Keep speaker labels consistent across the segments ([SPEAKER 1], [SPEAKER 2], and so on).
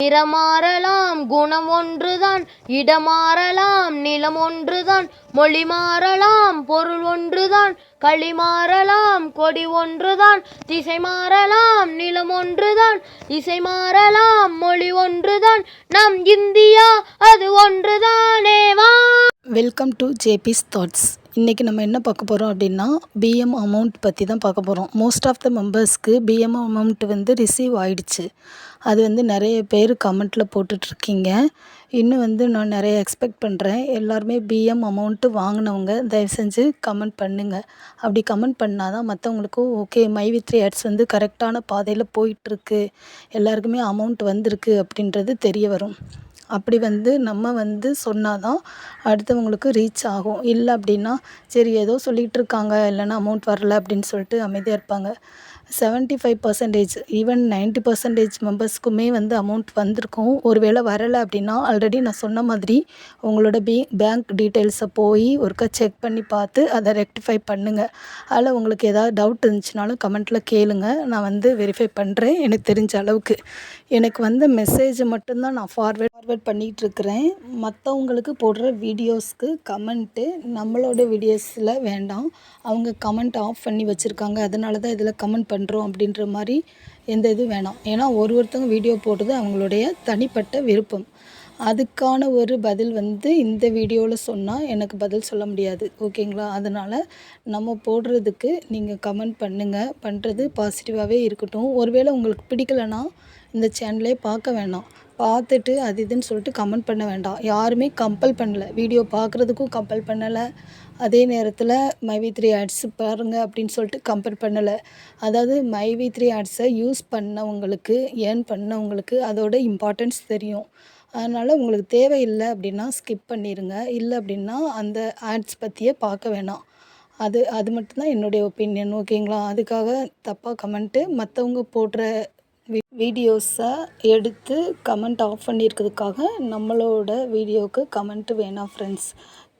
[SPEAKER 1] நிறமாறலாம் குணம் ஒன்றுதான், இடமாறலாம் நிலம் ஒன்றுதான், மொழி மாறலாம் பொருள் ஒன்றுதான், களி மாறலாம் கொடி ஒன்றுதான், திசை மாறலாம் நிலம் ஒன்றுதான், இசை மாறலாம் மொழி ஒன்றுதான், நம் இந்தியா அது ஒன்றுதானே வா.
[SPEAKER 2] Welcome to JP's thoughts. இன்றைக்கி நம்ம என்ன பார்க்க போகிறோம் அப்படின்னா, பிஎம் அமௌண்ட் பற்றி தான் பார்க்க போகிறோம். மோஸ்ட் ஆஃப் த மெம்பர்ஸ்க்கு பிஎம் அமௌண்ட் ரிசீவ் ஆகிடுச்சு. அது நிறைய பேர் கமெண்ட்டில் போட்டுட்ருக்கீங்க. இன்னும் நான் நிறைய எக்ஸ்பெக்ட் பண்ணுறேன். எல்லாருமே பிஎம் அமௌண்ட்டு வாங்கினவங்க தயவு செஞ்சு கமெண்ட் பண்ணுங்கள். அப்படி கமெண்ட் பண்ணால் தான் மற்றவங்களுக்கும் ஓகே மை3 ஆட்ஸ் கரெக்டான பாதையில் போயிட்டுருக்கு, எல்லாருக்குமே அமௌண்ட் வந்திருக்கு அப்படின்றது தெரிய வரும். அப்படி நம்ம சொன்னால் தான் அடுத்தவங்களுக்கு ரீச் ஆகும். இல்லை அப்படின்னா சரி ஏதோ சொல்லிகிட்டு இருக்காங்க, இல்லைன்னா அமௌண்ட் வரல அப்படின்னு சொல்லிட்டு அமைதியாக இருப்பாங்க. 75% ஈவன் 90% மெம்பர்ஸ்க்குமே அமௌண்ட் வந்திருக்கும். ஒரு வேளை வரலை அப்படின்னா ஆல்ரெடி நான் சொன்ன மாதிரி உங்களோட பேங்க் டீட்டெயில்ஸை போய் ஒருக்கா செக் பண்ணி பார்த்து அதை ரெக்டிஃபை பண்ணுங்கள். அதில் உங்களுக்கு ஏதாவது டவுட் இருந்துச்சுனாலும் கமெண்ட்டில் கேளுங்க, நான் வெரிஃபை பண்ணுறேன் எனக்கு தெரிஞ்ச அளவுக்கு. எனக்கு மெசேஜை மட்டும்தான் நான் ஃபார்வேர்ட் பண்ணிகிட்ருக்கிறேன். மற்றவங்களுக்கு போடுற வீடியோஸ்க்கு கமெண்ட்டு நம்மளோட வீடியோஸில் வேண்டாம். அவங்க கமெண்ட் ஆஃப் பண்ணி வச்சுருக்காங்க, அதனால தான் இதில் கமெண்ட் பண்ணுறோம் அப்படின்ற மாதிரி எந்த இதுவும் வேணாம். ஏன்னா ஒருத்தவங்க வீடியோ போடுறது அவங்களுடைய தனிப்பட்ட விருப்பம். அதுக்கான ஒரு பதில் இந்த வீடியோவில் சொன்னால் எனக்கு பதில் சொல்ல முடியாது, ஓகேங்களா? அதனால் நம்ம போடுறதுக்கு நீங்கள் கமெண்ட் பண்ணுறது பாசிட்டிவாகவே இருக்கட்டும். ஒருவேளை உங்களுக்கு பிடிக்கலைன்னா இந்த சேனலே பார்க்க வேணாம், பார்த்துட்டு அது இதுன்னு சொல்லிட்டு கமெண்ட் பண்ண வேண்டாம். யாருமே கம்பல் பண்ணலை, வீடியோ பார்க்குறதுக்கும் கம்பல் பண்ணலை. அதே நேரத்தில் மை3 ஆட்ஸ் பாருங்கள் அப்படின்னு சொல்லிட்டு கம்பல் பண்ணலை. அதாவது மை3 ஆட்ஸை யூஸ் பண்ணவங்களுக்கு, ஏர்ன் பண்ணவங்களுக்கு அதோட இம்பார்ட்டன்ஸ் தெரியும். அதனால் உங்களுக்கு தேவையில்லை அப்படின்னா ஸ்கிப் பண்ணிடுங்க. இல்லை அப்படின்னா அந்த ஆட்ஸ் பற்றியே பார்க்க வேணாம். அது மட்டும்தான் என்னுடைய ஒப்பீனியன், ஓகேங்களா? அதுக்காக தப்பாக கமெண்ட்டு மற்றவங்க போடுற வீடியோஸை எடுத்து கமெண்ட் ஆஃப் பண்ணியிருக்கிறதுக்காக நம்மளோட வீடியோவுக்கு கமெண்ட்டு வேணாம் ஃப்ரெண்ட்ஸ்.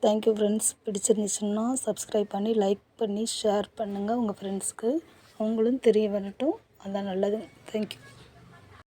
[SPEAKER 2] Thank you friends. பிடிச்சிருந்துச்சுன்னா சப்ஸ்கிரைப் பண்ணி லைக் பண்ணி ஷேர் பண்ணுங்கள் உங்கள் ஃப்ரெண்ட்ஸ்க்கு, அவங்களும் தெரிய வரட்டும், அதான் நல்லது. தேங்க்யூ.